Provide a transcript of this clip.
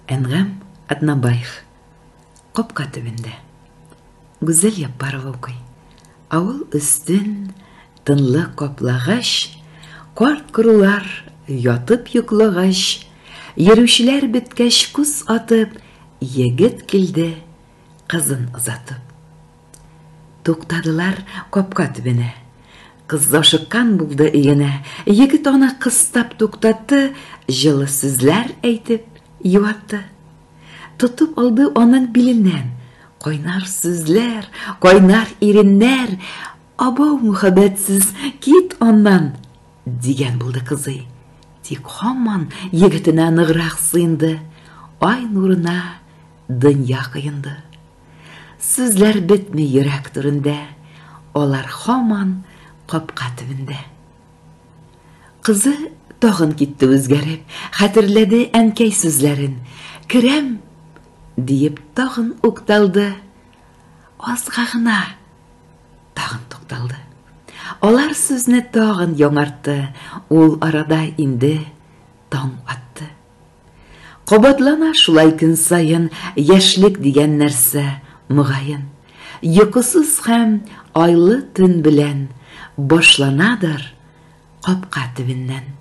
Әнгам Атнабаев. Капка төбендә. Гүзәл Яппарова укый. Авыл өстен тынлык каплагач, карт кырулар ятып йоклагач, йөрүчеләр беткәч күз атып, егет килде кызын озатып. Туктадылар капка төбенә. Кыз ашыккан булды өенә. Егет аны кыстап туктатты, җылы сүзләр әйтеп юатты. Тотып алды аның биленнән. Кайнар сүзләр, кайнар иреннәр. Абау мөхәббәтсез кит аннан, дигән булды кызый. Тик һаман егетенә ныграк сыйынды. Ай нурына дөнья кыенды. Сүзләр бетми йөрәк түрендә. Алар һаман капка төбендә. Кызы тагын китте үзгәреп, хәтерләде әнкәй сүзләрен. Керәм диеп тагын укталды. Азга гына тагын тукталды. Алар сүзне тагын яңартты. Ул арада инде таң атты. Кабатлана шулай көн сайын яшьлек дигән нәрсә мөгаен. Йокысыз һәм айлы төн белән башланадыр капка төбеннән.